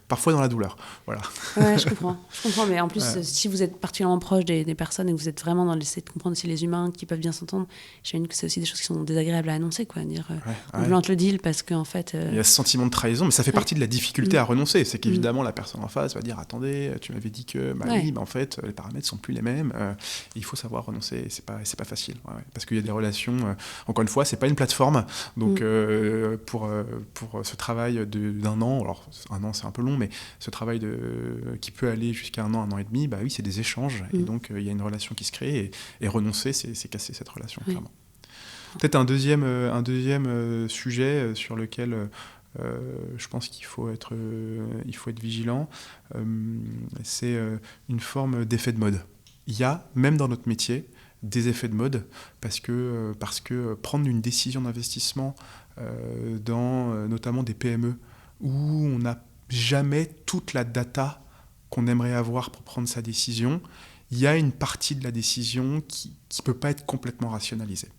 parfois dans la douleur. Voilà. Ouais, je comprends. Mais en plus, si vous êtes particulièrement proche des personnes et que vous êtes vraiment dans l'essai de comprendre aussi les humains qui peuvent bien s'entendre, j'imagine que c'est aussi des choses qui sont désagréables à annoncer, quoi. Dire, on plante le deal parce qu'en fait... Il y a ce sentiment de trahison, mais ça fait partie de la difficulté à renoncer. C'est qu'évidemment, la personne en face va dire, attendez, tu m'avais dit que en fait les paramètres sont plus les mêmes, il faut savoir renoncer, c'est pas facile, parce qu'il y a des relations, encore une fois, c'est pas une plateforme, donc pour ce travail d'un an, alors 1 an c'est un peu long, mais ce travail qui peut aller jusqu'à 1 an et demi, c'est des échanges, et donc il y a une relation qui se crée, et renoncer, c'est casser cette relation, clairement. Peut-être un deuxième sujet sur lequel je pense qu'il faut être vigilant, c'est une forme d'effet de mode. Il y a, même dans notre métier, des effets de mode, parce que prendre une décision d'investissement dans notamment des PME, où on n'a jamais toute la data qu'on aimerait avoir pour prendre sa décision, il y a une partie de la décision qui ne peut pas être complètement rationalisée.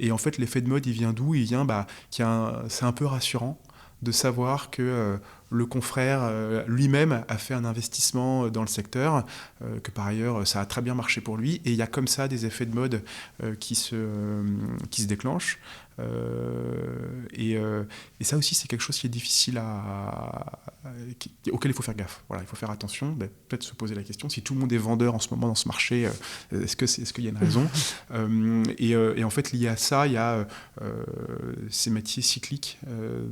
Et en fait, l'effet de mode, il vient d'où ? Il vient, c'est un peu rassurant de savoir que le confrère lui-même a fait un investissement dans le secteur, que par ailleurs ça a très bien marché pour lui, et il y a comme ça des effets de mode qui se déclenchent. Et ça aussi, c'est quelque chose qui est difficile auquel il faut faire gaffe. Voilà, il faut faire attention, peut-être se poser la question, si tout le monde est vendeur en ce moment dans ce marché, est-ce qu'il y a une raison ? Et en fait, lié à ça, il y a ces métiers cycliques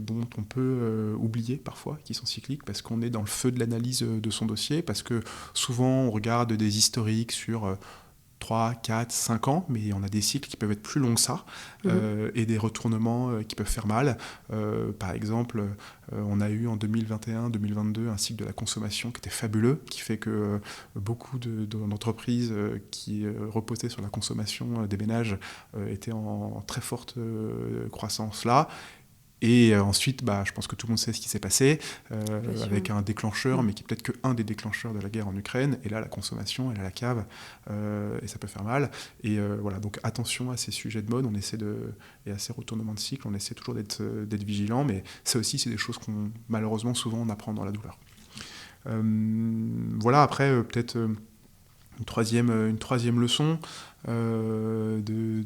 dont on peut oublier parfois, qui sont cycliques, parce qu'on est dans le feu de l'analyse de son dossier, parce que souvent on regarde des historiques sur 3, 4, 5 ans, mais on a des cycles qui peuvent être plus longs que ça, et des retournements qui peuvent faire mal. Par exemple, on a eu en 2021-2022 un cycle de la consommation qui était fabuleux, qui fait que beaucoup d'entreprises qui reposaient sur la consommation des ménages étaient en très forte croissance là. Et ensuite, je pense que tout le monde sait ce qui s'est passé, avec un déclencheur, mais qui est peut-être qu'un des déclencheurs de la guerre en Ukraine. Et là, la consommation, elle est à la cave, et ça peut faire mal. Et voilà, donc attention à ces sujets de mode, et à ces retournements de cycle, on essaie toujours d'être vigilant, mais ça aussi, c'est des choses qu'on, malheureusement, souvent, on apprend dans la douleur. Voilà, après, peut-être une troisième leçon de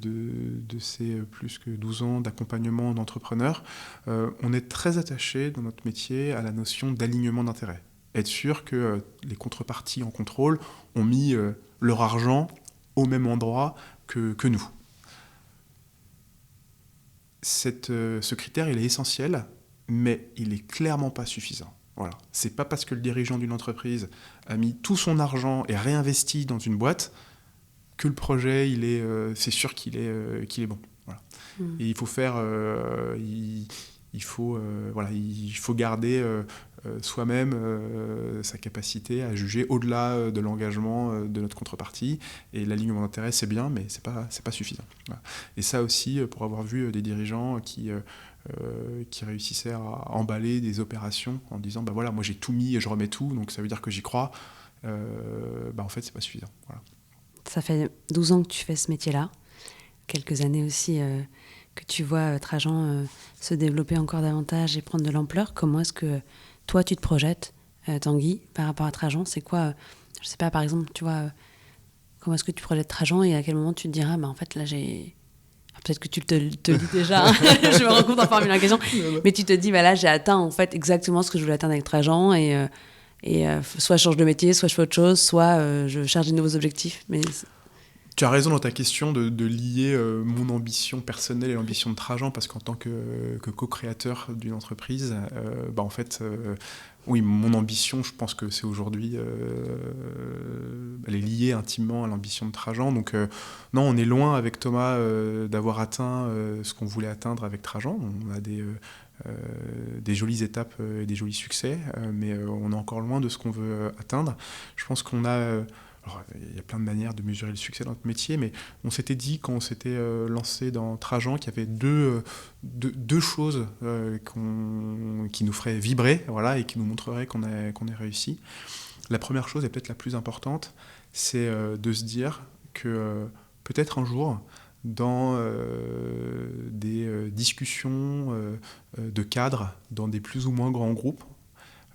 ces plus que 12 ans d'accompagnement d'entrepreneurs. On est très attaché dans notre métier à la notion d'alignement d'intérêts. Être sûr que les contreparties en contrôle ont mis leur argent au même endroit que nous. Ce critère, il est essentiel, mais il n'est clairement pas suffisant. Voilà. C'est pas parce que le dirigeant d'une entreprise a mis tout son argent et réinvesti dans une boîte que le projet, c'est sûr qu'il est bon. Voilà. Et il faut faire, il faut garder soi-même sa capacité à juger au-delà de l'engagement de notre contrepartie. Et l'alignement d'intérêt, c'est bien, mais c'est pas suffisant. Voilà. Et ça aussi, pour avoir vu des dirigeants qui réussissaient à emballer des opérations en disant voilà, moi j'ai tout mis et je remets tout, donc ça veut dire que j'y crois. En fait, c'est pas suffisant. Voilà. Ça fait 12 ans que tu fais ce métier-là, quelques années aussi que tu vois Trajan se développer encore davantage et prendre de l'ampleur. Comment est-ce que toi tu te projettes, Tanguy, par rapport à Trajan ? C'est quoi, je sais pas, par exemple, tu vois, comment est-ce que tu projettes Trajan et à quel moment tu te diras, en fait là j'ai... Peut-être que tu te dis déjà, je me rends compte en formulant la question, mais tu te dis, là j'ai atteint en fait exactement ce que je voulais atteindre avec Trajan et soit je change de métier, soit je fais autre chose, soit je cherche de nouveaux objectifs. Mais... Tu as raison dans ta question de lier mon ambition personnelle et l'ambition de Trajan, parce qu'en tant que co-créateur d'une entreprise, en fait, oui, mon ambition, je pense que c'est aujourd'hui, elle est liée intimement à l'ambition de Trajan. Donc non, on est loin avec Thomas d'avoir atteint ce qu'on voulait atteindre avec Trajan. On a des jolies étapes et des jolis succès, mais on est encore loin de ce qu'on veut atteindre. Je pense qu'on a... Alors, il y a plein de manières de mesurer le succès dans notre métier, mais on s'était dit, quand on s'était lancé dans Trajan, qu'il y avait deux choses qui nous feraient vibrer, voilà, et qui nous montreraient qu'on ait réussi. La première chose, et peut-être la plus importante, c'est de se dire que peut-être un jour, dans des discussions de cadres, dans des plus ou moins grands groupes,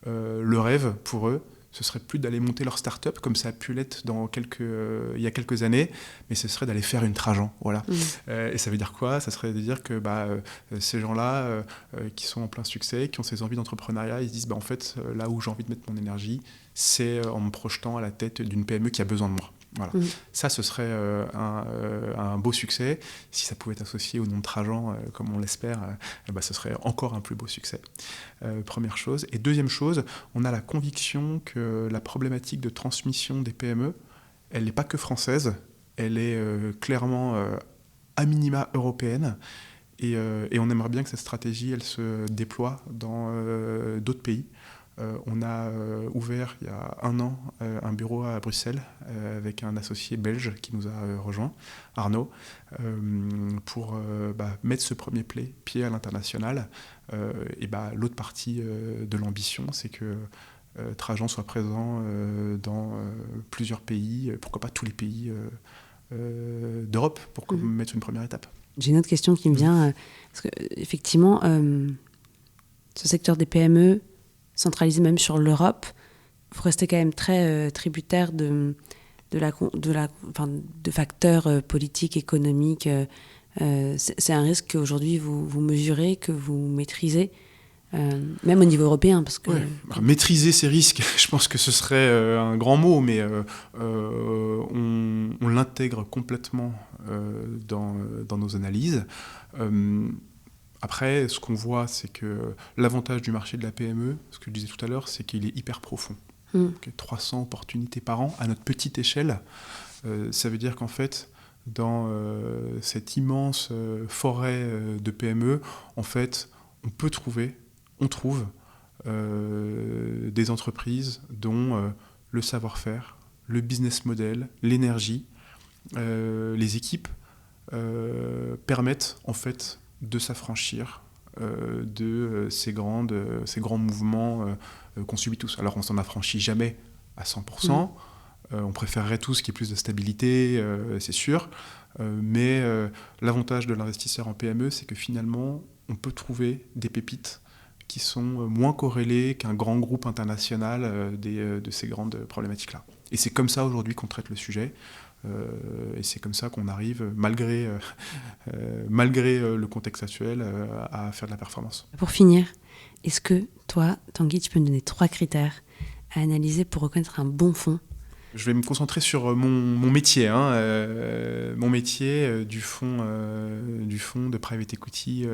le rêve pour eux, ce serait plus d'aller monter leur start-up comme ça a pu l'être il y a quelques années, mais ce serait d'aller faire une Trajan. Voilà. Et ça veut dire quoi ? Ça serait de dire que ces gens-là qui sont en plein succès, qui ont ces envies d'entrepreneuriat, ils se disent en fait, là où j'ai envie de mettre mon énergie, c'est en me projetant à la tête d'une PME qui a besoin de moi. Voilà. Ça, ce serait un beau succès. Si ça pouvait être associé au nom de Trajan, comme on l'espère, ce serait encore un plus beau succès. Première chose. Et deuxième chose, on a la conviction que la problématique de transmission des PME, elle n'est pas que française, elle est clairement à minima européenne. Et on aimerait bien que cette stratégie, elle se déploie dans d'autres pays. On a ouvert il y a 1 an un bureau à Bruxelles avec un associé belge qui nous a rejoint, Arnaud, pour mettre ce premier pied à l'international. Et l'autre partie de l'ambition, c'est que Trajan soit présent dans plusieurs pays, pourquoi pas tous les pays d'Europe, pour mettre une première étape. J'ai une autre question qui me vient, parce que, effectivement, ce secteur des PME, centralisé même sur l'Europe, vous restez quand même très tributaire de facteurs politiques, économiques. C'est un risque qu'aujourd'hui vous mesurez, que vous maîtrisez, même au niveau européen. Parce que... Alors, maîtriser ces risques, je pense que ce serait un grand mot, mais on l'intègre complètement dans nos analyses. Après, ce qu'on voit, c'est que l'avantage du marché de la PME, ce que je disais tout à l'heure, c'est qu'il est hyper profond. 300 opportunités par an à notre petite échelle. Ça veut dire qu'en fait, dans cette immense forêt de PME, en fait, on trouve des entreprises dont le savoir-faire, le business model, l'énergie, les équipes permettent en fait de s'affranchir de ces grands mouvements qu'on subit tous. Alors on s'en affranchit jamais à 100%, on préférerait tous qu'il y ait plus de stabilité, c'est sûr, mais l'avantage de l'investisseur en PME, c'est que finalement, on peut trouver des pépites qui sont moins corrélées qu'un grand groupe international de ces grandes problématiques-là. Et c'est comme ça aujourd'hui qu'on traite le sujet. Et c'est comme ça qu'on arrive, malgré le contexte actuel, à faire de la performance. Pour finir, est-ce que toi, Tanguy, tu peux me donner 3 critères à analyser pour reconnaître un bon fonds ? Je vais me concentrer sur mon métier, mon métier du fonds de private equity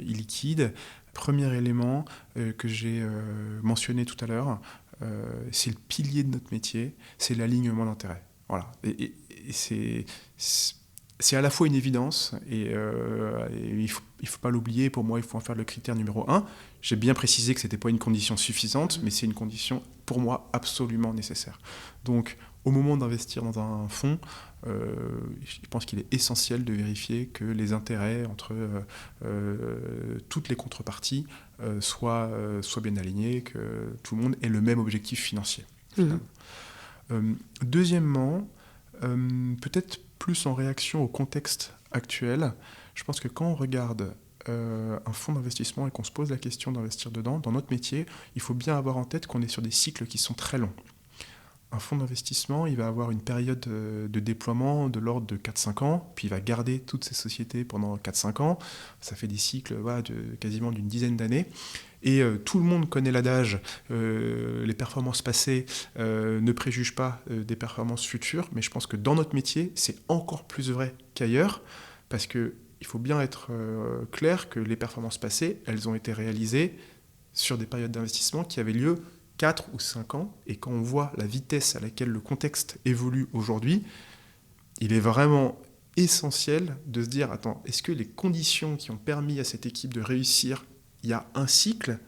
illiquide. Premier élément que j'ai mentionné tout à l'heure, c'est le pilier de notre métier, c'est l'alignement d'intérêts. Voilà. Et c'est à la fois une évidence et il faut pas l'oublier. Pour moi, il faut en faire le critère numéro 1. J'ai bien précisé que c'était pas une condition suffisante, mais c'est une condition pour moi absolument nécessaire. Donc, au moment d'investir dans un fonds, je pense qu'il est essentiel de vérifier que les intérêts entre toutes les contreparties soient bien alignés, que tout le monde ait le même objectif financier. Deuxièmement, peut-être plus en réaction au contexte actuel, je pense que quand on regarde un fonds d'investissement et qu'on se pose la question d'investir dedans, dans notre métier, il faut bien avoir en tête qu'on est sur des cycles qui sont très longs. Un fonds d'investissement, il va avoir une période de déploiement de l'ordre de 4-5 ans, puis il va garder toutes ces sociétés pendant 4-5 ans. Ça fait des cycles quasiment d'une dizaine d'années. Et tout le monde connaît l'adage, les performances passées ne préjugent pas des performances futures, mais je pense que dans notre métier, c'est encore plus vrai qu'ailleurs, parce qu'il faut bien être clair que les performances passées, elles ont été réalisées sur des périodes d'investissement qui avaient lieu 4 ou 5 ans, et quand on voit la vitesse à laquelle le contexte évolue aujourd'hui, il est vraiment essentiel de se dire, attends, est-ce que les conditions qui ont permis à cette équipe de réussir il y a un cycle,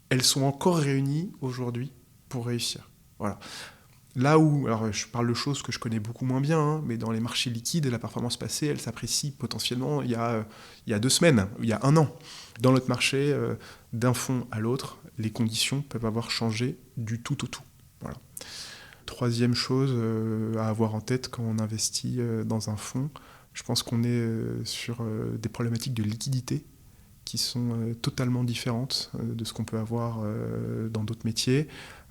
elles sont encore réunies aujourd'hui pour réussir. Voilà. Là où, alors je parle de choses que je connais beaucoup moins bien, mais dans les marchés liquides, la performance passée, elle s'apprécie potentiellement il y a 2 semaines, il y a 1 an. Dans notre marché, d'un fonds à l'autre, les conditions peuvent avoir changé du tout au tout. Voilà. Troisième chose à avoir en tête quand on investit dans un fonds, je pense qu'on est sur des problématiques de liquidité qui sont totalement différentes de ce qu'on peut avoir dans d'autres métiers.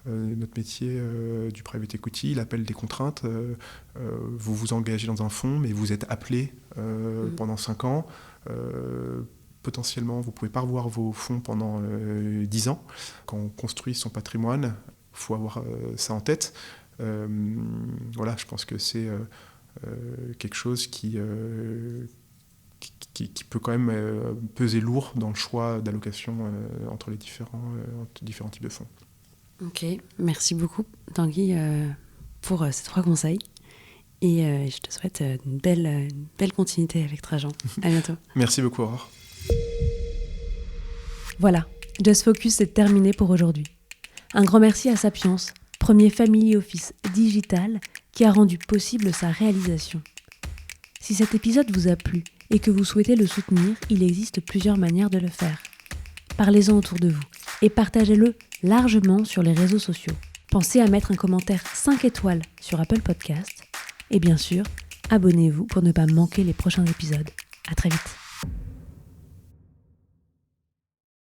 Notre métier du private equity, il appelle des contraintes. Vous vous engagez dans un fonds, mais vous êtes appelé pendant 5 ans. Potentiellement, vous ne pouvez pas revoir vos fonds pendant 10 ans. Quand on construit son patrimoine, il faut avoir ça en tête. Voilà, je pense que c'est quelque chose qui peut quand même peser lourd dans le choix d'allocation entre les différents types de fonds. Ok, merci beaucoup Tanguy pour ces 3 conseils et je te souhaite une belle continuité avec Trajan. À bientôt. Merci beaucoup Aurore. Voilà, Just Focus est terminé pour aujourd'hui. Un grand merci à Sapiens, premier family office digital qui a rendu possible sa réalisation. Si cet épisode vous a plu et que vous souhaitez le soutenir, il existe plusieurs manières de le faire. Parlez-en autour de vous et partagez-le largement sur les réseaux sociaux. Pensez à mettre un commentaire 5 étoiles sur Apple Podcast. Et bien sûr, abonnez-vous pour ne pas manquer les prochains épisodes. À très vite.